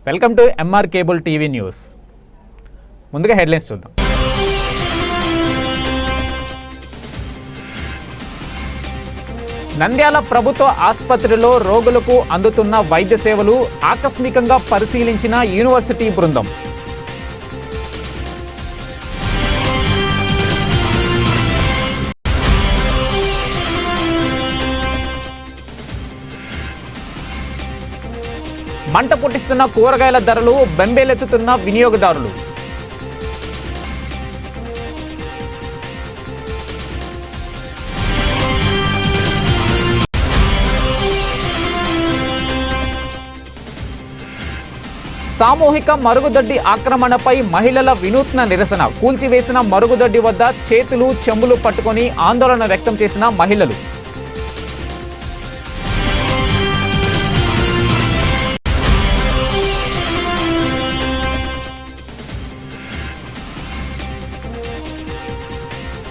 Welcome to MR cable TV news. ముందుగా headlines చూద్దాం. నంద్యాల ప్రభుత్వ ఆసుపత్రిలో రోగులకు అందుతున్న వైద్య సేవలు ఆకస్మికంగా పరిశీలించిన యూనివర్సిటీ బృందం. మంట పుట్టిస్తున్న కూరగాయల ధరలు, బెంబేలెత్తుతున్న వినియోగదారులు. సామూహిక మరుగుదొడ్డి ఆక్రమణపై మహిళల వినూత్న నిరసన. కూల్చివేసిన మరుగుదొడ్డి వద్ద చేతులు చెంబులు పట్టుకొని ఆందోళన వ్యక్తం చేసిన మహిళలు.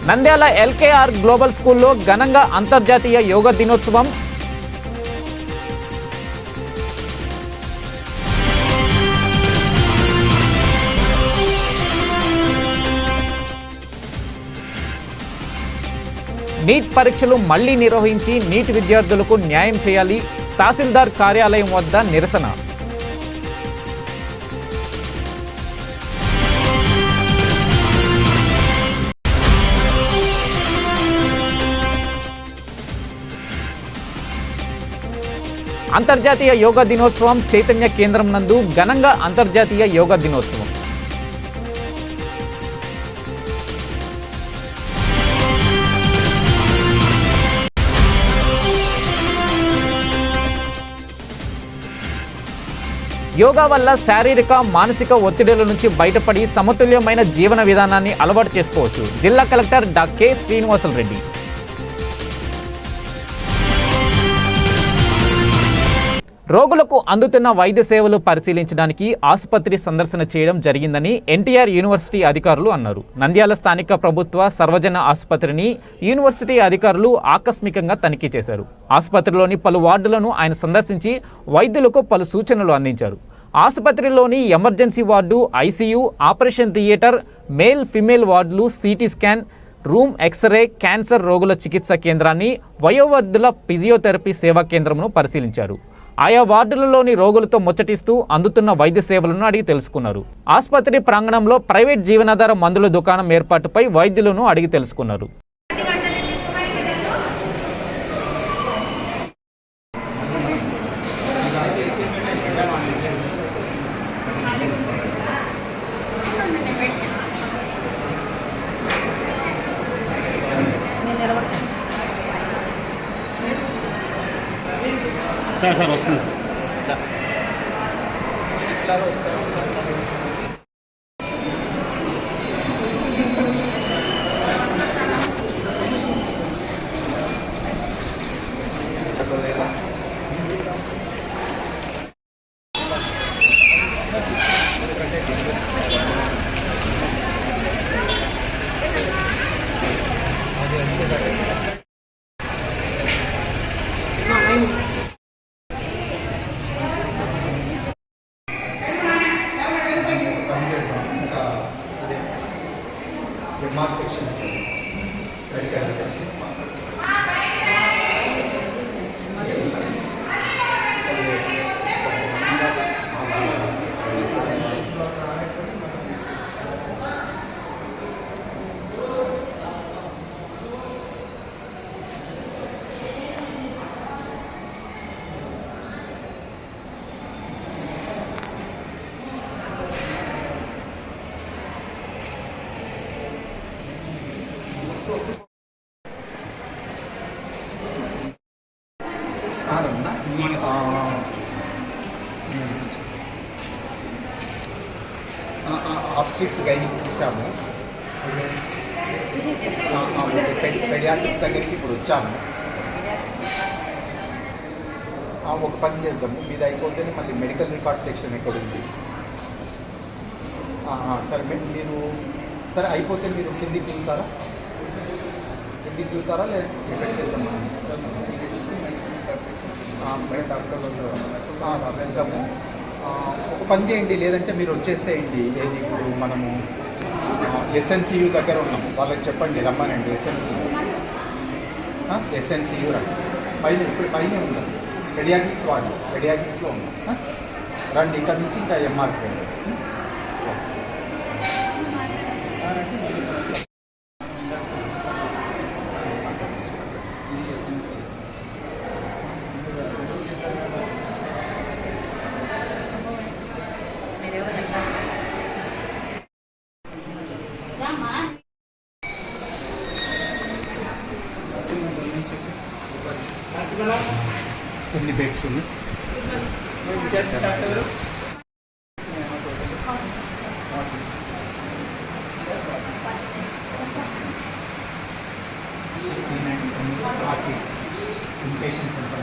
నంద్యాల ఎల్కేఆర్ గ్లోబల్ స్కూల్లో ఘనంగా అంతర్జాతీయ యోగా దినోత్సవం. నీట్ పరీక్షలు మళ్లీ నిర్వహించి నీట్ విద్యార్థులకు న్యాయం చేయాలి. తహసీల్దార్ కార్యాలయం వద్ద నిరసన. అంతర్జాతీయ యోగా దినోత్సవం చైతన్య కేంద్రం నందు ఘనంగా అంతర్జాతీయ యోగా దినోత్సవం. యోగా వల్ల శారీరక, మానసిక ఒత్తిడుల నుంచి బయటపడి సమతుల్యమైన జీవన విధానాన్ని అలవాటు చేసుకోవచ్చు. జిల్లా కలెక్టర్ కె శ్రీనివాసులు రెడ్డి. రోగులకు అందుతున్న వైద్య సేవలు పరిశీలించడానికి ఆసుపత్రి సందర్శన చేయడం జరిగిందని ఎన్టీఆర్ యూనివర్సిటీ అధికారులు అన్నారు. నంద్యాల స్థానిక ప్రభుత్వ సర్వజన ఆసుపత్రిని యూనివర్సిటీ అధికారులు ఆకస్మికంగా తనిఖీ చేశారు. ఆసుపత్రిలోని పలు వార్డులను ఆయన సందర్శించి వైద్యులకు పలు సూచనలు అందించారు. ఆసుపత్రిలోని emergency ward, ICU, operation theatre, male female వార్డులు, CT scan room, X-ray, cancer రోగుల చికిత్స కేంద్రాన్ని, వయోవృద్ధుల ఫిజియోథెరపీ సేవా కేంద్రంను పరిశీలించారు. ఆయా వార్డులలోని రోగులతో ముచ్చటిస్తూ అందుతున్న వైద్య సేవలను అడిగి తెలుసుకున్నారు. ఆసుపత్రి ప్రాంగణంలో ప్రైవేట్ జీవనాధార మందుల దుకాణం ఏర్పాటుపై వైద్యులను అడిగి తెలుసుకున్నారు. సార్ వస్తుంది సార్. ఆబ్స్టిక్స్ గైని చూసాము. పెడియాట్రిక్స్ దగ్గరికి ఇప్పుడు వచ్చాము. ఒక పని చేద్దాము, మీది అయిపోతేనే మళ్ళీ మెడికల్ రికార్డ్ సెక్షన్ ఎక్కడ ఉంది. సరే మీరు సరే అయిపోతే మీరు కిందికి దిగుతారా లేదా ఎక్కడికి వెళ్తామా? వెళ్తాము. ఒక పని చేయండి, లేదంటే మీరు వచ్చేసేయండి. ఏది ఇప్పుడు మనము ఎస్ఎన్సియు దగ్గర ఉన్నాము, వాళ్ళకి చెప్పండి రమ్మనండి. ఎస్ఎన్సియు రండి, పైన ఇప్పుడు పైన ఉందండి పెడియాట్రిక్స్ వాళ్ళు, పెడియాట్రిక్స్లో ఉన్నాం. రండి, ఇక్కడ నుంచి ఇంకా ఎంఆర్పీ. ఎన్ని బెడ్స్ ఉన్నాయి? ఇన్పేషెంట్స్ ఎంత?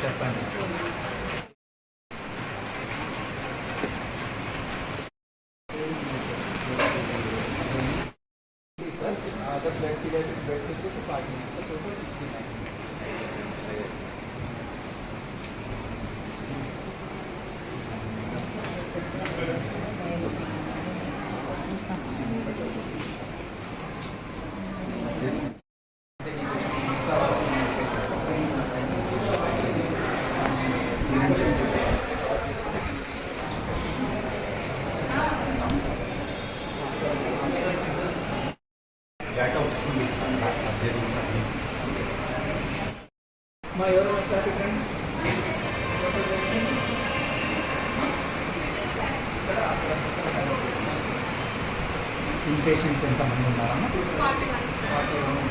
చెప్పండి. అదర్ వెంటిలేటెడ్ బెడ్స్ వచ్చేసి 40, టోటల్ 69. డేటా వస్తుంది సర్జరీస్ అన్ని. మా ఎవరు స్టార్ట్ ఇన్పేషెంట్స్ ఎంతమంది ఉన్నారమ్మా? 41.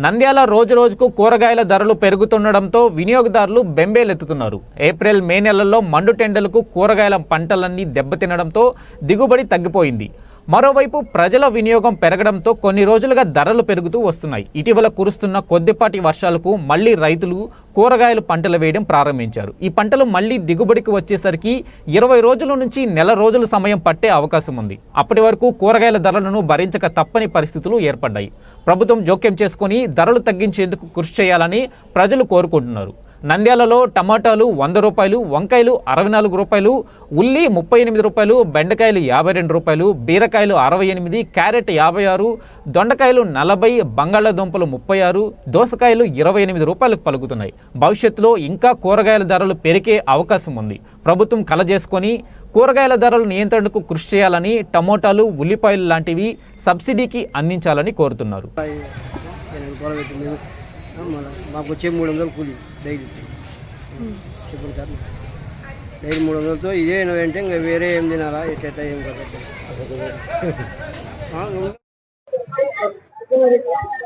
నంద్యాల రోజురోజుకు కూరగాయల ధరలు పెరుగుతుండడంతో వినియోగదారులు బెంబేలెత్తుతున్నారు. ఏప్రిల్, మే నెలల్లో మండుటెండలకు కూరగాయల పంటలన్నీ దెబ్బతినడంతో దిగుబడి తగ్గిపోయింది. మరోవైపు ప్రజల వినియోగం పెరగడంతో కొన్ని రోజులుగా ధరలు పెరుగుతూ వస్తున్నాయి. ఇటీవల కురుస్తున్న కొద్దిపాటి వర్షాలకు మళ్లీ రైతులు కూరగాయలు పంటలు వేయడం ప్రారంభించారు. ఈ పంటలు మళ్లీ దిగుబడికి వచ్చేసరికి 20 రోజుల నుంచి నెల రోజుల సమయం పట్టే అవకాశం ఉంది. అప్పటి వరకు కూరగాయల ధరలను భరించక తప్పని పరిస్థితులు ఏర్పడ్డాయి. ప్రభుత్వం జోక్యం చేసుకుని ధరలు తగ్గించేందుకు కృషి చేయాలని ప్రజలు కోరుకుంటున్నారు. నంద్యాలలో టమాటాలు 100 రూపాయలు, వంకాయలు 64 రూపాయలు, ఉల్లి 38 రూపాయలు, బెండకాయలు 52 రూపాయలు, బీరకాయలు 68, క్యారెట్ 56, దొండకాయలు 40, బంగాళాదుంపలు 36, దోసకాయలు 28 రూపాయలకు పలుకుతున్నాయి. భవిష్యత్తులో ఇంకా కూరగాయల ధరలు పెరిగే అవకాశం ఉంది. ప్రభుత్వం కలజేసుకొని కూరగాయల ధరల నియంత్రణకు కృషి చేయాలని, టమోటాలు, ఉల్లిపాయలు లాంటివి సబ్సిడీకి అందించాలని కోరుతున్నారు. మాకు వచ్చే 300 కూలి డైలీ. చెప్పండి సార్, డైలీ 300తో ఇదే అంటే ఇంకా వేరే ఏం తినాలా? ఎట్లా ఏం కదా?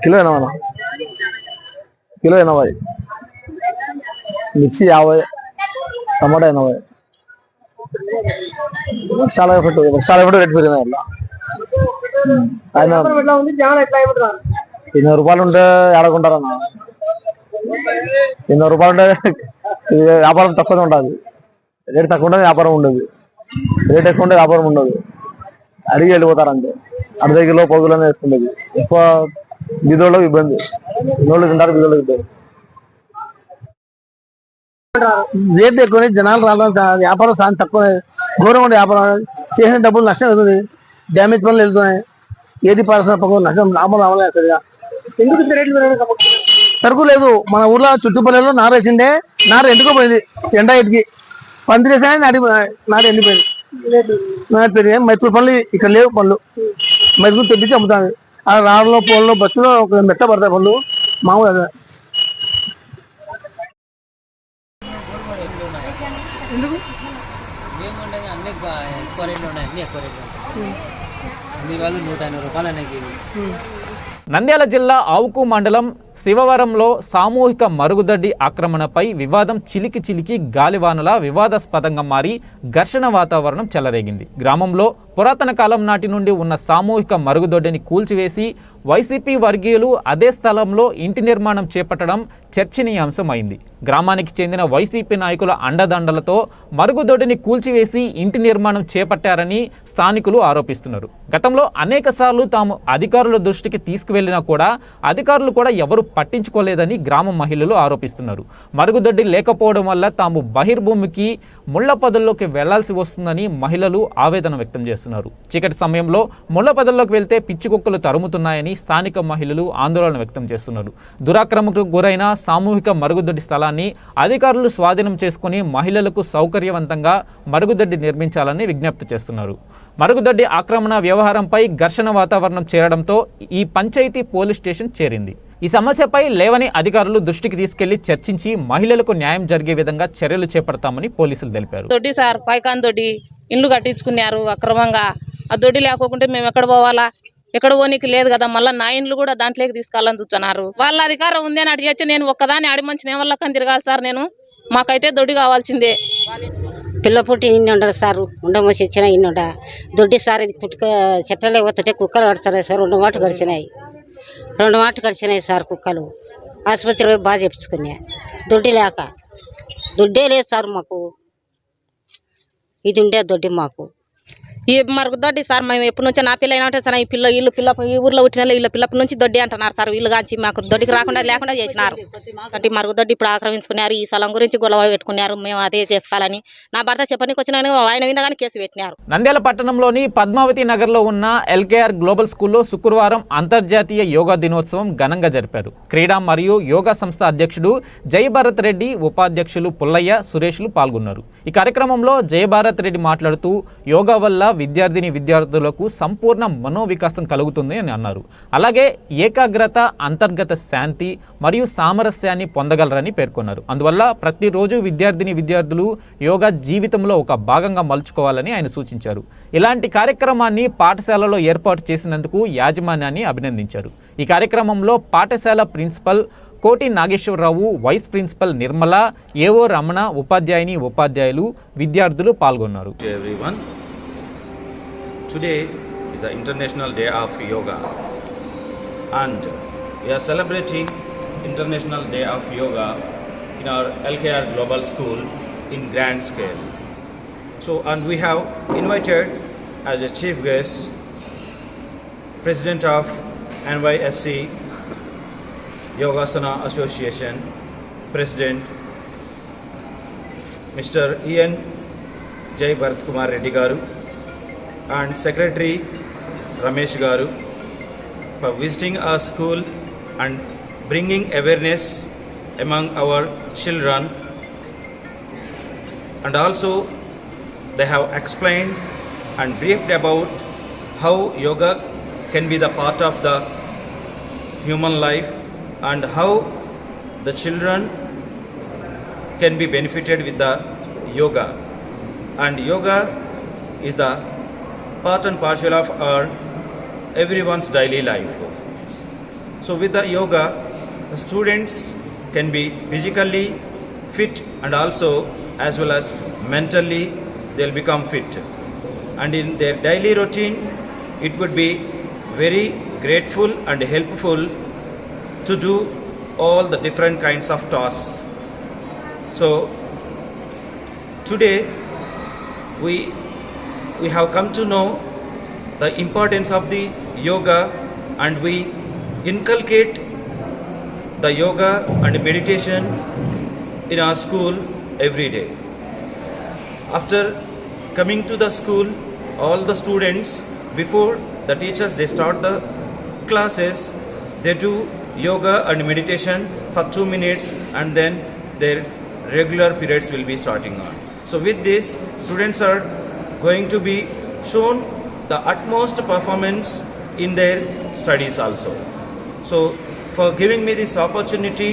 కిలో 80, కిలో 80, మిర్చి 50, టమాటా 80. చాలా రేట్ పెరిగినాయి. ఆయన 200 రూపాయలు ఉంటే ఆడుకుంటారన్న. 200 రూపాయలు ఉంటే వ్యాపారం తక్కువనే ఉంటుంది. రేట్ తక్కువ ఉంటుంది, వ్యాపారం ఉండదు. రేట్ ఎక్కువ ఉంటే వ్యాపారం ఉండదు. అడిగి వెళ్ళిపోతారు అంతే. 60 కిలో 10 కిలోనే వేసుకుంటుంది. ఎక్కువ బీదోళ్ళకి ఇబ్బంది, బీదోళ్ళు తింటారు, బీదోళ్ళకి ఇబ్బంది. రేట్ ఎక్కువ, జనాలు రావడం, వ్యాపారం సాయం తక్కువ, ఘోరంగా వ్యాపారం చేసిన డబ్బులు నష్టం అవుతుంది. డ్యామేజ్ పనులు వెళ్తున్నాయి. ఏది పరిశ్రమ నష్టం, లాభం రావలేదు సరిగా. ఎందుకు సరుకు లేదు. మన ఊర్లో చుట్టుపల్లెలో నారేసిండే, నారు ఎండుకోపోయింది. ఎండ ఎట్టుకి పందిరేసాయి, నారు ఎండిపోయింది. పెరిగాయి. మైసూరు పనులు ఇక్కడ లేవు. పనులు మైసూరు తెప్పించి అమ్ముతాను. ఆ రాళ్ళలో పోల్లో బస్సులో ఒక మెట్ట పడతాయి పనులు మామూలు. అదే ఎందుకు ఏముండే అన్ని ఎక్కువ రేట్లు ఉన్నాయి, అన్ని ఎక్కువ రేట్లు ఉంటాయి. అన్ని వాళ్ళు 180 రూపాయలు అనేది. నంద్యాల జిల్లా ఆవుకు మండలం శివవరంలో సామూహిక మరుగుదొడ్డి ఆక్రమణపై వివాదం చిలికి గాలివానలా వివాదాస్పదంగా మారి ఘర్షణ వాతావరణం చెలరేగింది. గ్రామంలో పురాతన కాలం నాటి నుండి ఉన్న సామూహిక మరుగుదొడ్డిని కూల్చివేసి వైసీపీ వర్గీయులు అదే స్థలంలో ఇంటి నిర్మాణం చేపట్టడం చర్చనీయాంశమైంది. గ్రామానికి చెందిన వైసీపీ నాయకుల అండదండలతో మరుగుదొడ్డిని కూల్చివేసి ఇంటి నిర్మాణం చేపట్టారని స్థానికులు ఆరోపిస్తున్నారు. గతంలో అనేకసార్లు తాము అధికారుల దృష్టికి తీసుకువెళ్లినా కూడా అధికారులు కూడా ఎవరు పట్టించుకోలేదని గ్రామ మహిళలు ఆరోపిస్తున్నారు. మరుగుదొడ్డి లేకపోవడం వల్ల తాము బహిర్భూమికి ముళ్ల పొదల్లోకి వెళ్లాల్సి వస్తుందని మహిళలు ఆవేదన వ్యక్తం చేస్తున్నారు. చీకటి సమయంలో ముళ్ల పొదల్లోకి వెళ్తే పిచ్చికుక్కలు తరుముతున్నాయని స్థానిక మహిళలు ఆందోళన వ్యక్తం చేస్తున్నారు. దురాక్రమణకు గురైన సామూహిక మరుగుదొడ్డి స్థలాన్ని అధికారులు స్వాధీనం చేసుకుని మహిళలకు సౌకర్యవంతంగా మరుగుదొడ్డి నిర్మించాలని విజ్ఞప్తి చేస్తున్నారు. మరుగుదొడ్డి ఆక్రమణ వ్యవహారంపై ఘర్షణ వాతావరణం చేరడంతో ఈ పంచాయతీ పోలీస్ స్టేషన్ చేరింది. ఈ సమస్యపై లేవని అధికారులు దృష్టికి తీసుకెళ్లి చర్చించి మహిళలకు న్యాయం జరిగే విధంగా చర్యలు చేపడతామని పోలీసులు తెలిపారు. దొడ్డి సార్ పైకాన్ దొడ్డి ఇండ్లు కట్టించుకున్నారు అక్రమంగా. ఆ దొడ్డి లేకోకుంటే మేము ఎక్కడ పోవాలా? ఎక్కడ పోనీకి లేదు కదా. మళ్ళీ నా ఇండ్లు కూడా దాంట్లోకి తీసుకెళ్ళని చూస్తున్నారు. వాళ్ళ అధికారం ఉంది అని అటు చేసి నేను ఒక్కదాన్ని ఆడి మంచి నేను వల్ల తిరగాలి సార్. మాకైతే దొడ్డి కావాల్సిందే. పిల్ల పుట్టి ఇన్ని ఉండరు సార్, ఉండమోసి ఇచ్చిన ఇన్ని ఉండ దొడ్డి సార్. ఇది పుట్టుక చెట్లలో పోతుంటే కుక్కలు గడిచినాయి సార్. 2 మాటలు గడిచినాయి సార్ కుక్కలు. ఆసుపత్రి బాగా చెప్పుకున్నాయి. దొడ్డి లేక దొడ్డే లేదు సార్ మాకు. ఇది ఉండే దొడ్డి మాకు. ఈ మరకు దొడ్డి సార్ మేము ఎప్పటి నుంచో నా పిల్ల ఏమంటే సార్ ఈ ఊర్లో పుట్టిన వీళ్ళ పిల్లప్పటి నుంచి దొడ్డి అంటున్నారు సార్. వీళ్ళు కాంచి మాకు దొడ్డికి రాకుండా లేకుండా చేసినారు. అంటే మరుగు దొడ్డి ఇప్పుడు ఆక్రమించుకున్నారు. ఈ స్థలం గురించి గొడవ పెట్టుకున్నారు. మేము అదే చేసుకోవాలని నా భర్త చెప్పడానికి వచ్చిన ఆయన మీద కానీ కేసు పెట్టినారు. నంద్యాల పట్టణంలోని పద్మావతి నగర్లో ఉన్న ఎల్కేఆర్ గ్లోబల్ స్కూల్లో శుక్రవారం అంతర్జాతీయ యోగా దినోత్సవం ఘనంగా జరిపారు. క్రీడా మరియు యోగా సంస్థ అధ్యక్షుడు జయభారత్ రెడ్డి, ఉపాధ్యక్షులు పుల్లయ్య, సురేష్లు పాల్గొన్నారు. ఈ కార్యక్రమంలో జయభారత్ రెడ్డి మాట్లాడుతూ యోగా వల్ల విద్యార్థులకు సంపూర్ణ మనోవికాసం కలుగుతుంది అని అన్నారు. అలాగే ఏకాగ్రత, అంతర్గత శాంతి మరియు సామరస్యాన్ని పొందగలరని పేర్కొన్నారు. అందువల్ల ప్రతిరోజు విద్యార్థులు యోగా జీవితంలో ఒక భాగంగా మలుచుకోవాలని ఆయన సూచించారు. ఇలాంటి కార్యక్రమాన్ని పాఠశాలలో ఏర్పాటు చేసినందుకు యాజమాన్యాన్ని అభినందించారు. ఈ కార్యక్రమంలో పాఠశాల principal Koti Nageswararao, vice principal Nirmala, AO Ramana, ఉపాధ్యాయులు, విద్యార్థులు పాల్గొన్నారు. Today is the International Day of Yoga, and we are celebrating International Day of Yoga in our LKR Global School in grand scale. So, and we have invited as a chief guest President of NYSC Yogasana Association, President Mr. Ian Jayabharat Kumar Reddy Garu, and Secretary Ramesh Garu for visiting our school and bringing awareness among our children. And also they have explained and briefed about how yoga can be the part of the human life and how the children can be benefited with the yoga. And yoga is the part and parcel of our everyone's daily life. So with the yoga, the students can be physically fit and also as well as mentally they'll become fit. And in their daily routine, it would be very grateful and helpful to do all the different kinds of tasks. So today we have come to know the importance of the yoga, and we inculcate the yoga and meditation in our school every day. After coming to the school, all the students, before the teachers they start the classes, they do yoga and meditation for 2 minutes, and then their regular periods will be starting on. So with this, students are going to be shown the utmost performance in their studies also. So for giving me this opportunity,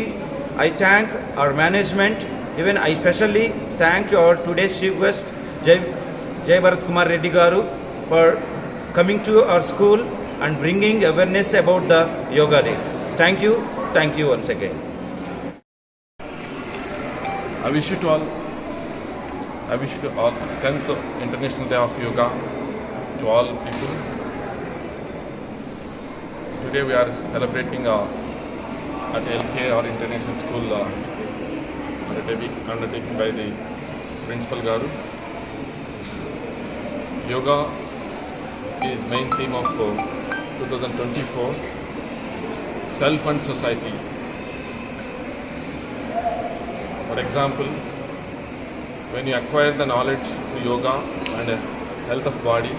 I thank our management. Even I especially thank to our today's chief guest, Jai Bharat Kumar Reddy Garu for coming to our school and bringing awareness about the Yoga Day. Thank you once again. I wish to all 10th International Day of Yoga to all people. Today we are celebrating at LK, our international school, undertaken by the Principal Garu. Yoga is main theme of 2024, Self and Society. For example, when you acquire the knowledge through yoga and health of body,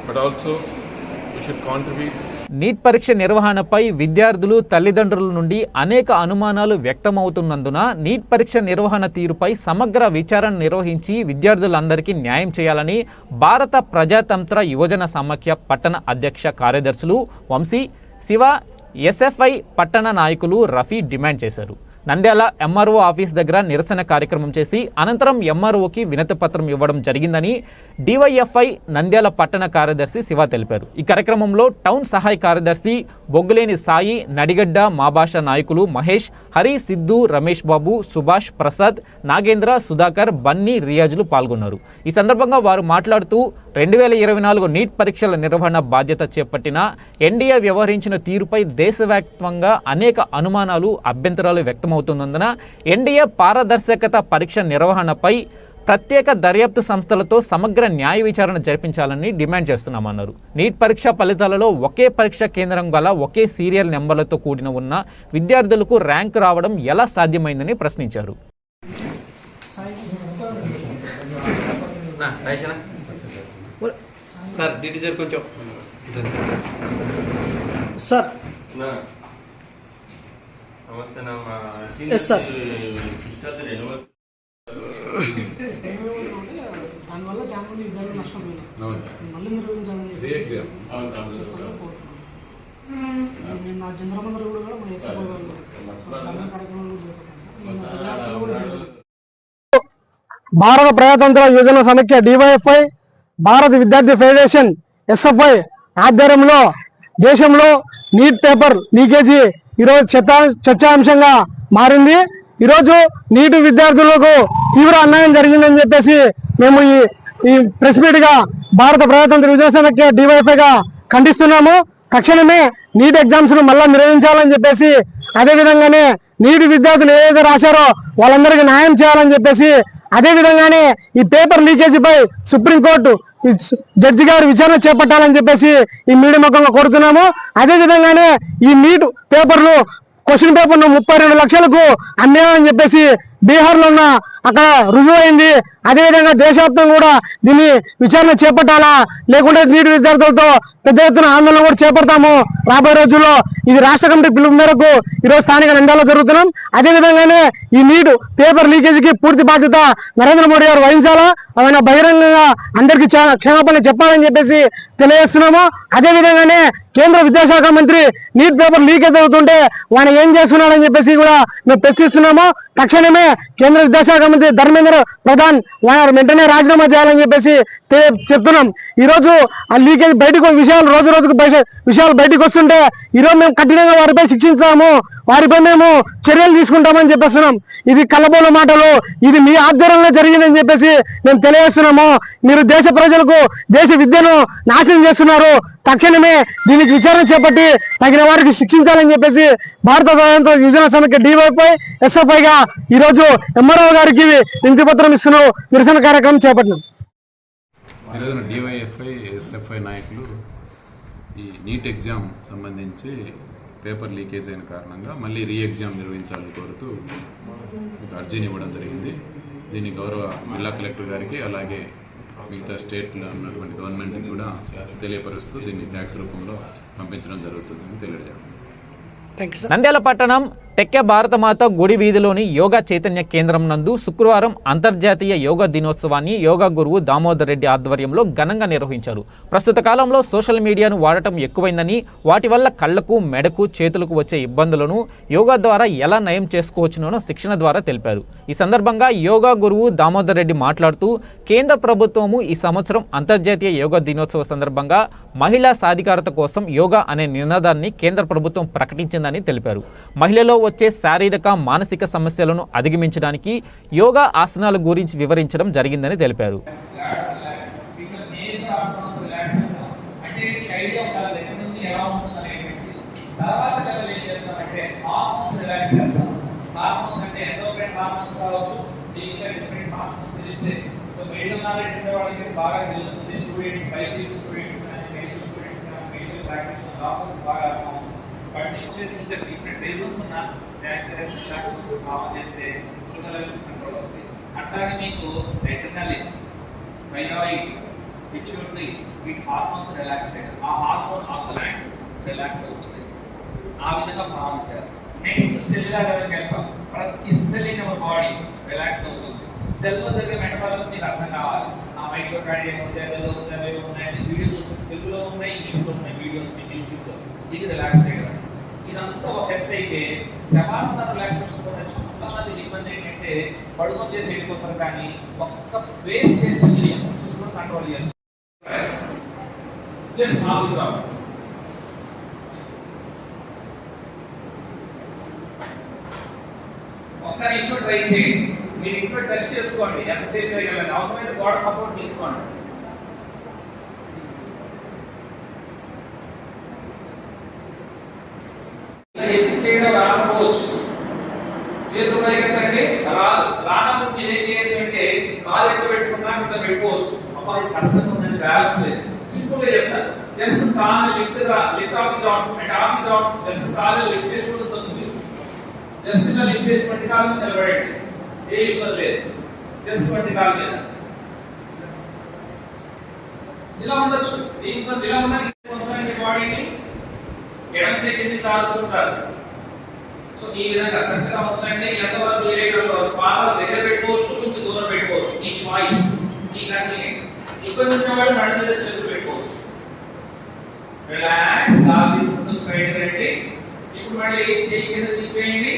but also we should contribute. NEET పరీక్ష నిర్వహణపై విద్యార్థులు తల్లిదండ్రుల నుండి అనేక అనుమానాలు వ్యక్తమవుతున్నందున neat పరీక్ష నిర్వహణ తీరుపై సమగ్ర విచారణ నిర్వహించి విద్యార్థులందరికీ న్యాయం చేయాలని భారత ప్రజాతంత్ర యువజన సమాఖ్య పట్టణ అధ్యక్ష కార్యదర్శులు వంశీ, శివ, ఎస్ఎఫ్ఐ పట్టణ నాయకులు రఫీ డిమాండ్ చేశారు. నంద్యాల ఎంఆర్ఓ ఆఫీస్ దగ్గర నిరసన కార్యక్రమం చేసి అనంతరం ఎంఆర్ఓకి వినతిపత్రం ఇవ్వడం జరిగిందని డివైఎఫ్ఐ నంద్యాల పట్టణ కార్యదర్శి శివ తెలిపారు. ఈ కార్యక్రమంలో టౌన్ సహాయ కార్యదర్శి బొగ్గులేని సాయి, నడిగడ్డ మాభాష నాయకులు మహేష్, హరి, సిద్ధు, రమేష్ బాబు, సుభాష్, ప్రసాద్, నాగేంద్ర, సుధాకర్, బన్నీ, రియాజులు పాల్గొన్నారు. ఈ సందర్భంగా వారు మాట్లాడుతూ 2024 నీట్ పరీక్షల నిర్వహణ బాధ్యత చేపట్టిన ఎన్డీఏ వ్యవహరించిన తీరుపై దేశవ్యాప్తంగా అనేక అనుమానాలు, అభ్యంతరాలు వ్యక్తమవుతున్నందున ఎన్డీఏ పారదర్శకత పరీక్ష నిర్వహణపై ప్రత్యేక దర్యాప్తు సంస్థలతో సమగ్ర న్యాయ విచారణ జరిపించాలని డిమాండ్ చేస్తున్నామన్నారు. నీట్ పరీక్ష ఫలితాలలో ఒకే పరీక్ష కేంద్రం గల ఒకే సీరియల్ నెంబర్లతో కూడిన ఉన్న విద్యార్థులకు ర్యాంకు రావడం ఎలా సాధ్యమైందని ప్రశ్నించారు. సార్ డిటి సార్ కొంచెం సార్ ఎస్ సార్ దానివల్ల చాలా మంది విద్యార్థులు నష్టపోయారు. మళ్ళీ నిర్వహించాలని నేను నా చంద్రమందరు కూడా మన ఎస్ఎఫ్ఐ వాళ్ళు కార్యక్రమాలు చేపట్టాను. భారత ప్రజాతంత్ర యువజన సమైక్య డివైఎఫ్ఐ, భారత విద్యార్థి ఫెడరేషన్ ఎస్ఎఫ్ఐ ఆధ్వర్యంలో దేశంలో నీట్ పేపర్ లీకేజీ ఈరోజు చర్చాంశంగా మారింది. ఈరోజు నీట్ విద్యార్థులకు తీవ్ర అన్యాయం జరిగిందని చెప్పేసి మేము ఈ ప్రెస్ మీట్ గా భారత ప్రజాతంత్ర యువజన సమైక్య డివైఎఫ్ఐగా ఖండిస్తున్నాము. తక్షణమే నీట్ ఎగ్జామ్స్ ను మళ్ళా నిర్వహించాలని చెప్పేసి, అదే విధంగానే నీట్ విద్యార్థులు ఏదైతే రాశారో వాళ్ళందరికీ న్యాయం చేయాలని చెప్పేసి, అదే విధంగానే ఈ పేపర్ లీకేజీపై సుప్రీంకోర్టు జడ్జి గారు విచారణ చేపట్టాలని చెప్పేసి ఈ మీడియా ముఖంగా కోరుతున్నాము. అదే విధంగానే ఈ నీట్ పేపర్లు క్వశ్చన్ పేపర్ 32 లక్షలకు అన్యాయం చెప్పేసి బీహార్ లో ఉన్న అక్కడ రుజువైంది. అదేవిధంగా దేశవ్యాప్తంగా కూడా దీన్ని విచారణ చేపట్టాలా, లేకుంటే నీటి విద్యార్థులతో పెద్ద ఎత్తున ఆందోళన కూడా చేపడతాము రాబోయే రోజుల్లో. ఇది రాష్ట్ర కమిటీ పిలుపు మేరకు ఈరోజు స్థానిక నంద్యాలలో జరుగుతున్నాం. అదేవిధంగానే ఈ నీట్ పేపర్ లీకేజీకి పూర్తి బాధ్యత నరేంద్ర మోడీ గారు వహించాలా, ఆయన బహిరంగంగా అందరికీ క్షమాపణ చెప్పాలని చెప్పేసి తెలియజేస్తున్నాము. అదేవిధంగానే కేంద్ర విద్యాశాఖ మంత్రి నీట్ పేపర్ లీకేజ్ అవుతుంటే ఆయన ఏం చేస్తున్నాడని చెప్పేసి కూడా మేము ప్రశ్నిస్తున్నాము. తక్షణమే కేంద్ర విద్యాశాఖ మంత్రి ధర్మేంద్ర ప్రధాన్ వెంటనే రాజీనామా చేయాలని చెప్పేసి చెప్తున్నాం. ఈ రోజు ఆ లీకేజ్ బయటకు రోజు రోజుకు విషయాలు బయటకు వస్తుంటే ఈరోజు మేము కఠినంగా వారిపై శిక్షించాము, వారిపై మేము చర్యలు తీసుకుంటామని చెప్పేస్తున్నాం. ఇది కల్లబోల మాటలు, ఇది మీ ఆధ్వర్యంలో జరిగిందని చెప్పేసి మేము తెలియజేస్తున్నాము. మీరు దేశ ప్రజలకు దేశ విద్యను నాశనం చేస్తున్నారు. తక్షణమే దీనికి విచారణ చేపట్టి తగిన వారికి శిక్షించాలని చెప్పేసి భారత యువజన సమైక్య డివైఎఫ్ఐ ఎస్ఎఫ్ఐగా ఈరోజు ఎంఆర్ఓ గారికి వినతి పత్రం ఇస్తున్నాం, నిరసన కార్యక్రమం చేపట్టినాం. ఈరోజున డివైఎఫ్ఐ ఎస్ఎఫ్ఐ నాయకులు ఈ నీట్ ఎగ్జామ్ సంబంధించి పేపర్ లీకేజ్ అయిన కారణంగా మళ్ళీ రీ ఎగ్జామ్ నిర్వహించాలని కోరుతూ ఒక అర్జీని ఇవ్వడం జరిగింది. దీన్ని గౌరవ జిల్లా కలెక్టర్ గారికి అలాగే మిగతా స్టేట్లో ఉన్నటువంటి గవర్నమెంట్కి కూడా తెలియపరుస్తూ దీన్ని ఫ్యాక్స్ రూపంలో పంపించడం జరుగుతుందని తెలియజేయండి. నంద్యాల పట్టణం టెక్కె భారతమాత గుడి వీధిలోని యోగా చైతన్య కేంద్రం నందు శుక్రవారం అంతర్జాతీయ యోగా దినోత్సవాన్ని యోగా గురువు దామోదర్ రెడ్డి ఆధ్వర్యంలో ఘనంగా నిర్వహించారు. ప్రస్తుత కాలంలో సోషల్ మీడియాను వాడటం ఎక్కువైందని, వాటి వల్ల కళ్లకు, మెడకు, చేతులకు వచ్చే ఇబ్బందులను యోగా ద్వారా ఎలా నయం చేసుకోవచ్చునో శిక్షణ ద్వారా తెలిపారు. ఈ సందర్భంగా యోగా గురువు దామోదర్ రెడ్డి మాట్లాడుతూ, కేంద్ర ప్రభుత్వము ఈ సంవత్సరం అంతర్జాతీయ యోగా దినోత్సవ సందర్భంగా మహిళా సాధికారత కోసం యోగా అనే నినాదాన్ని కేంద్ర ప్రభుత్వం ప్రకటించిందని తెలిపారు. మహిళలో వచ్చే శారీరక, మానసిక సమస్యలను అధిగమించడానికి యోగా ఆసనాల గురించి వివరించడం జరిగిందని తెలిపారు. డిఫరెంట్ రీజన్స్ ఉన్న చేస్తే షుగర్ లెవెల్స్ కంట్రోల్ అవుతాయి. అట్లాగే మీకు అడ్రినలిన్, థైరాయిడ్, పిట్యూటరీ, వీటి హార్మోన్స్ రిలాక్స్ అయ్యారు. ఆ hormone of the mind relax అవుతుంది. ఆ విధంగా భావన చేయాలి. నెక్స్ట్ సెల్యులర్ లెవెల్కి వెళ్తాం. ప్రతి cell in our body relax అవుతుంది. సెల్ లో జరిగే మెటబాలిజం మీకు అర్థం కావాలి. ఆ మైక్రోకార్డియం ఉన్నాయి, వీడియో చూస్తే తెలుగులో ఉన్నాయి, ఇంగ్లీష్లో ఉన్నాయి వీడియోస్ యూట్యూబ్లో. ఇది రిలాక్స్ చేయడం. ఇదంతా ఒక ఎత్తు అయితే శవాసన రిలాక్సేషన్ కూడా చాలా మంది ఇబ్బంది ఏంటంటే పడుకొని చేసి వెళ్ళిపోతారు, కానీ ఒక్క ఫేస్ చేస్తే మీరు ఎమోషన్స్ కూడా కంట్రోల్ చేస్తారు. ఒక్క నిమిషం ట్రై చేయండి. మీరు ఇంట్లో టెస్ట్ చేసుకోండి, ఎంతసేపు చేయగలండి. అవసరమైన గోడ సపోర్ట్ తీసుకోండి. చేయడం రాకపోవచ్చు, చేతులు పైకెత్తండి, రానప్పుడు మీరు ఏం చేయొచ్చు అంటే కాలు ఎట్టు పెట్టుకున్నా కింద పెట్టుకోవచ్చు. అబ్బా ఇది కష్టంగా ఉందండి, బ్యాలెన్స్ లేదు. సింపుల్ గా చెప్తాను, జస్ట్ కాలు lift of the ground and of the ground. Just కాలు లిఫ్ట్ చేసుకోవచ్చు. జస్ట్ ఇలా లిఫ్ట్ చేసుకుంటే కాలు మీద నిలబడండి, ఏ ఇబ్బంది లేదు. జస్ట్ వంటి కాలు మీద ఇలా ఉండొచ్చు, ఏ ఇబ్బంది. ఇలా ఉన్నది కొంచెం బాడీని ఎడమ చేతిని కాల్చుకుంటారు. సో ఈ విధంగా చక్కగా ఉంచండి. ఎంతవరకు వీలైనంత పాదాలు దగ్గర పెట్టుకోవచ్చు, కొంచెం దూరం పెట్టుకోవచ్చు. ఈ చాయిస్ ఈ కన్వీనియంట్. ఇబ్బంది ఉన్నవాడు నడు మీద చేతులు పెట్టుకోవచ్చు. రిలాక్స్, గాలి తీసుకుంటూ స్ట్రైట్ రండి. ఇప్పుడు మళ్ళీ చేయి కింద తీసేయండి.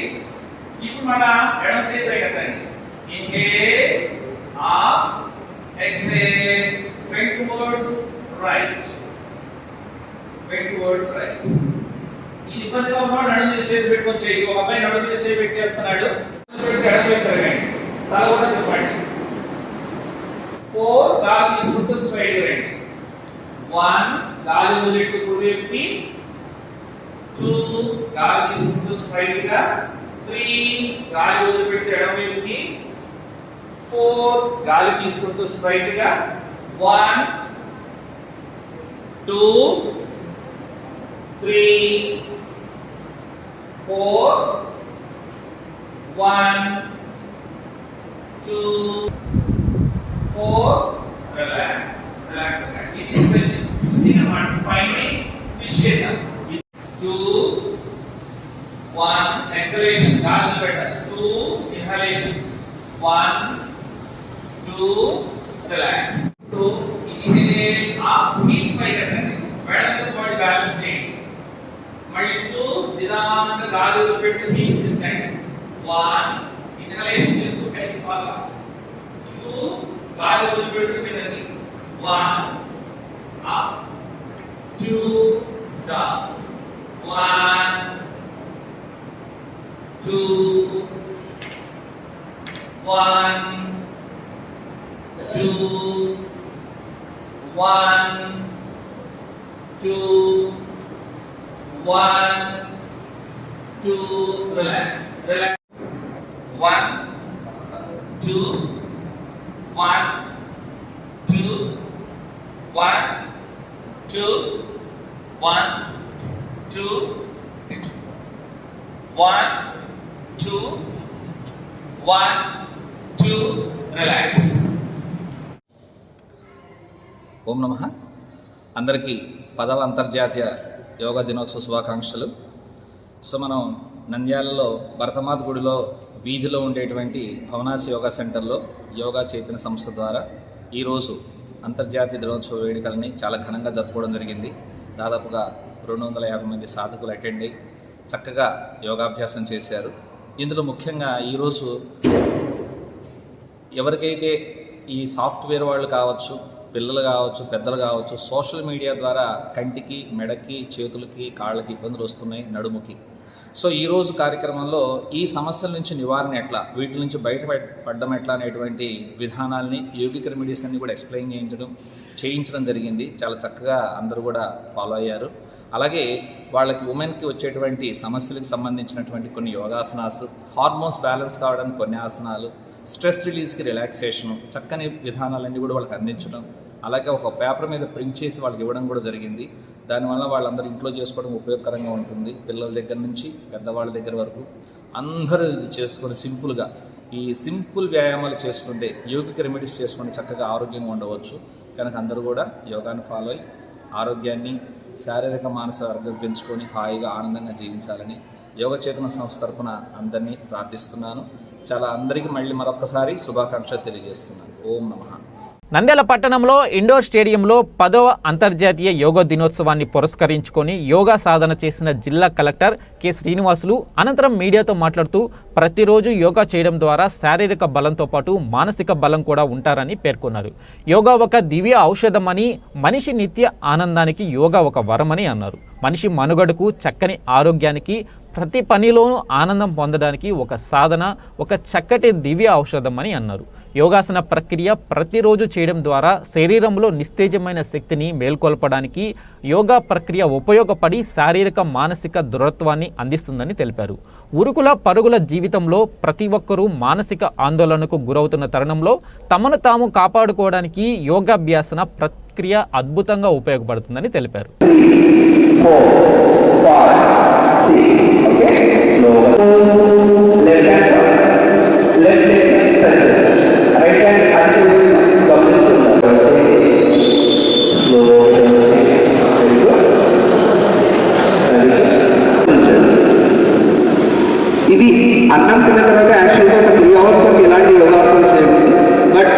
ఇప్పుడు మళ్ళా ఎడమ చేతి పైకెత్తండి. Inhale, up, exhale, bend towards right, bend towards right. ఈ ఇబ్బందిగా ఉన్నవాడు నడు మీద చేతి పెట్టుకొని చేయొచ్చు. ఒక అబ్బాయి నడు మీద చేయి పెట్టి చేస్తున్నాడు, ఎడమ వైపు తిరగండి, తల కూడా తిప్పండి. 4 గాలి తీసుకుంటూ స్ట్రైట్ రండి. 1 గాలి వదిలేట్టు కుడి వైపుకి, 2 గాలి తీసుకుంటూ స్ట్రైట్ గా, 3 గాలి వదిలిపెట్టి ఎడమ వైపుకి, 4 గాలి తీసుకుంటూ స్ట్రైట్ గా, 1 2 3 4 1 2 4 రిలాక్స్ ఇది స్ట్రెచ్. స్టింగ్ అన్నమాట, స్పైన్ ట్విస్ట్ చేసాం. 2 1 ఎక్సలేషన్, గాలి పెట్టాలి. 2 inhalation, 1 2 relax. 2 inhale, up, heels పైకి ఎత్తండి, మెడ మీద బాడీ బ్యాలెన్స్ చేయండి. మళ్ళీ 2 నిదానంగా గాలి వదిలిపెట్టి హీల్స్ దించండి. 1 ఇన్హలేషన్ చేస్తూ పైకి పాలా, 2 గాలి వదిలిపెడుతూ కిందకి, 1 అప్, 2 డౌన్, 1 2 1 2 1 2 1 2 relax 1 2 1 2 1 2 1 2 1 2 1 2 relax. ఓం నమః. అందరికీ 10వ అంతర్జాతీయ యోగా దినోత్సవ శుభాకాంక్షలు. సో మనం నంద్యాలలో భరతమాత గుడిలో వీధిలో ఉండేటువంటి భవనాసి యోగా సెంటర్లో యోగా చైతన్య సంస్థ ద్వారా ఈరోజు అంతర్జాతీయ దినోత్సవ వేడుకలని చాలా ఘనంగా జరుపుకోవడం జరిగింది. దాదాపుగా 250 మంది సాధకులు అటెండ్ అయ్యి చక్కగా యోగాభ్యాసం చేశారు. ఇందులో ముఖ్యంగా ఈరోజు ఎవరికైతే ఈ సాఫ్ట్వేర్ వాళ్ళు కావచ్చు, పిల్లలు కావచ్చు, పెద్దలు కావచ్చు, సోషల్ మీడియా ద్వారా కంటికి, మెడకి, చేతులకి, కాళ్ళకి ఇబ్బందులు వస్తున్నాయి, నడుముకి. సో ఈరోజు కార్యక్రమంలో ఈ సమస్యల నుంచి నివారణ ఎట్లా, వీటి నుంచి బయటపడడం ఎట్లా అనేటువంటి విధానాల్ని, యోగిక్ రెమెడీస్ అన్ని కూడా ఎక్స్ప్లెయిన్ చేయించడం జరిగింది. చాలా చక్కగా అందరూ కూడా ఫాలో అయ్యారు. అలాగే వాళ్ళకి ఉమెన్కి వచ్చేటువంటి సమస్యలకు సంబంధించినటువంటి కొన్ని యోగాసనాలు, హార్మోన్స్ బ్యాలెన్స్ కావడానికి కొన్ని ఆసనాలు, స్ట్రెస్ రిలీజ్కి రిలాక్సేషను, చక్కని విధానాలన్నీ కూడా వాళ్ళకి అందించడం, అలాగే ఒక పేపర్ మీద ప్రింట్ చేసి వాళ్ళకి ఇవ్వడం కూడా జరిగింది. దానివల్ల వాళ్ళందరూ ఇంట్లో చేసుకోవడం ఉపయోగకరంగా ఉంటుంది. పిల్లల దగ్గర నుంచి పెద్దవాళ్ళ దగ్గర వరకు అందరూ ఇది చేసుకొని సింపుల్గా ఈ సింపుల్ వ్యాయామాలు చేసుకుంటే, యోగిక్ రెమెడీస్ చేసుకుంటే చక్కగా ఆరోగ్యంగా ఉండవచ్చు. కనుక అందరూ కూడా యోగాను ఫాలో అయ్యి ఆరోగ్యాన్ని, శారీరక మానసిక ఆరోగ్యం పెంచుకొని హాయిగా ఆనందంగా జీవించాలని యోగ చేతన సంస్థ తరపున అందరినీ ప్రార్థిస్తున్నాను. చాలా అందరికీ మళ్ళీ మరొకసారి శుభాకాంక్షలు తెలియజేస్తున్నాను. ఓం నమః. నంద్యాల పట్టణంలో ఇండోర్ స్టేడియంలో 10వ అంతర్జాతీయ యోగా దినోత్సవాన్ని పురస్కరించుకొని యోగా సాధన చేసిన జిల్లా కలెక్టర్ కె శ్రీనివాసులు అనంతరం మీడియాతో మాట్లాడుతూ ప్రతిరోజు యోగా చేయడం ద్వారా శారీరక బలంతో పాటు మానసిక బలం కూడా ఉంటారని పేర్కొన్నారు. యోగా ఒక దివ్య ఔషధమని, మనిషి నిత్య ఆనందానికి యోగా ఒక వరమని అన్నారు. మనిషి మనుగడకు, చక్కని ఆరోగ్యానికి, ప్రతి పనిలోనూ ఆనందం పొందడానికి ఒక సాధన, ఒక చక్కటి దివ్య ఔషధం అని అన్నారు. యోగాసన ప్రక్రియ ప్రతిరోజు చేయడం ద్వారా శరీరంలో నిస్తేజమైన శక్తిని మేల్కొల్పడానికి యోగా ప్రక్రియ ఉపయోగపడి శారీరక, మానసిక దృఢత్వాన్ని అందిస్తుందని తెలిపారు. ఉరుకుల పరుగుల జీవితంలో ప్రతి ఒక్కరూ మానసిక ఆందోళనకు గురవుతున్న తరుణంలో తమను తాము కాపాడుకోవడానికి యోగాభ్యాసన ప్రక్రియ అద్భుతంగా ఉపయోగపడుతుందని తెలిపారు. ఇది అన్నం తిన్న తర్వాత యాక్చువల్గా ఒక 3 hours వరకు ఇలాంటి యోగాసనం చేయాలి. బట్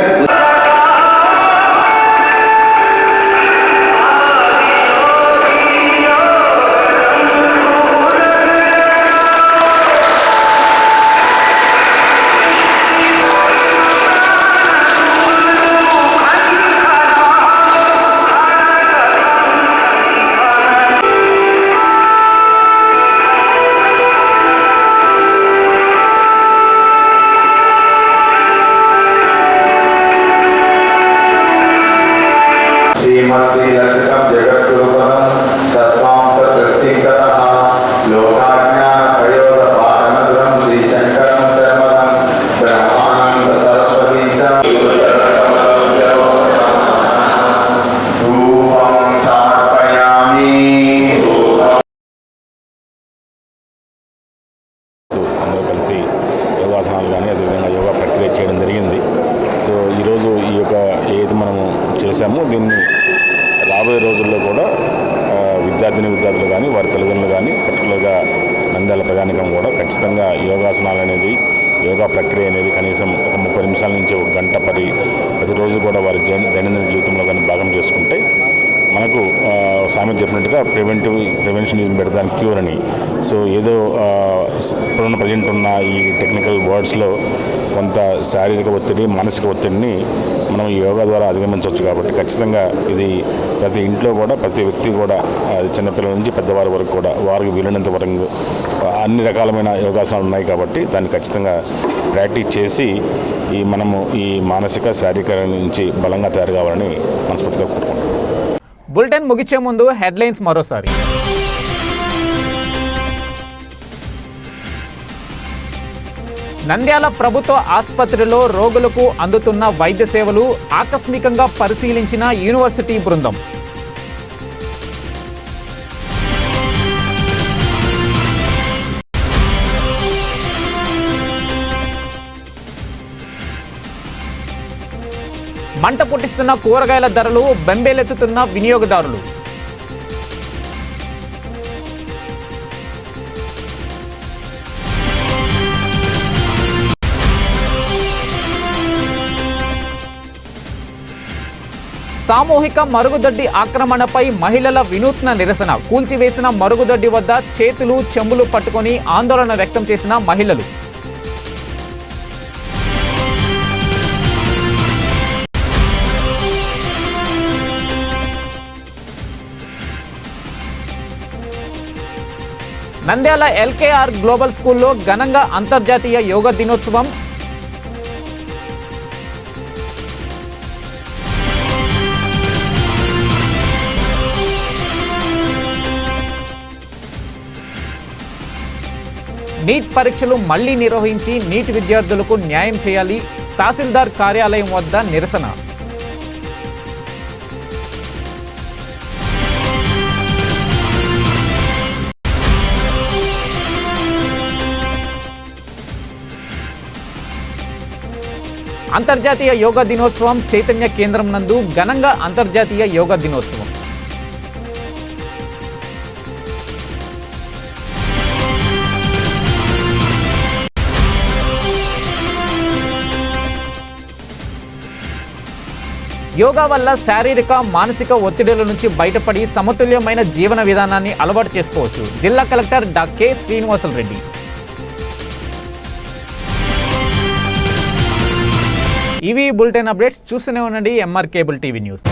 అందరూ కలిసి యోగాసనాలు కానీ అదేవిధంగా యోగా ప్రక్రియ చేయడం జరిగింది. సో ఈరోజు ఈ యొక్క ఏది మనము చేశామో దీన్ని రాబోయే రోజుల్లో కూడా విద్యార్థులు కానీ వారి తల్లిదండ్రులు కానీ పర్టికులర్గా నంద్యాల ప్రజానికం కూడా ఖచ్చితంగా యోగాసనాలు అనేది, యోగా ప్రక్రియ అనేది కనీసం ఒక 30 నిమిషాల నుంచి 1 గంట ప్రతిరోజు కూడా వారి దైనందిన జీవితంలో కానీ భాగం చేసుకుంటే మనకు సామెత చెప్పినట్టుగా prevention is better than cure అని. సో ఏదో ఇప్పుడున్న ప్రజెంట్ ఉన్న ఈ టెక్నికల్ వర్డ్స్లో కొంత శారీరక ఒత్తిడి, మానసిక ఒత్తిడిని మనం యోగా ద్వారా అధిగమించవచ్చు. కాబట్టి ఖచ్చితంగా ఇది ప్రతి ఇంట్లో కూడా, ప్రతి వ్యక్తి కూడా, చిన్నపిల్లల నుంచి పెద్దవారి వరకు కూడా వారికి వీలైనంత వరకు అన్ని రకాలమైన యోగాసనాలు ఉన్నాయి. కాబట్టి దాన్ని ఖచ్చితంగా ప్రాక్టీస్ చేసి మనము ఈ మానసిక, శారీరక నుంచి బలంగా తయారు కావాలని మనస్ఫూర్తిగా కోరుకుంటున్నాం. బులెటిన్ ముగిచే ముందు హెడ్లైన్స్ మరోసారి. నంద్యాల ప్రభుత్వ ఆసుపత్రిలో రోగులకు అందుతున్న వైద్య సేవలు ఆకస్మికంగా పరిశీలించిన యూనివర్సిటీ బృందం. మంట పుట్టిస్తున్న కూరగాయల ధరలు, బెంబేలెత్తుతున్న వినియోగదారులు. సామూహిక మరుగుదొడ్డి ఆక్రమణపై మహిళల వినూత్న నిరసన. కూల్చివేసిన మరుగుదొడ్డి వద్ద చేతులు చెంబులు పట్టుకొని ఆందోళన వ్యక్తం చేసిన మహిళలు. నంద్యాల ఎల్కేఆర్ గ్లోబల్ స్కూల్లో ఘనంగా అంతర్జాతీయ యోగా దినోత్సవం. నీట్ పరీక్షలు మళ్లీ నిర్వహించి నీట్ విద్యార్థులకు న్యాయం చేయాలి. తహసీల్దార్ కార్యాలయం వద్ద నిరసన. అంతర్జాతీయ యోగా దినోత్సవం చైతన్య కేంద్రం నందు ఘనంగా అంతర్జాతీయ యోగా దినోత్సవం. యోగా వల్ల శారీరక మానసిక ఒత్తిడుల నుంచి బయటపడి సమతుల్యమైన జీవన విధానాన్ని అలవాటు చేసుకోవచ్చు. జిల్లా కలెక్టర్ కె శ్రీనివాసులు రెడ్డి. ఇవి బులెటిన్ అప్డేట్స్. చూస్తూనే ఉండండి ఎంఆర్ కేబుల్ టీవీ న్యూస్.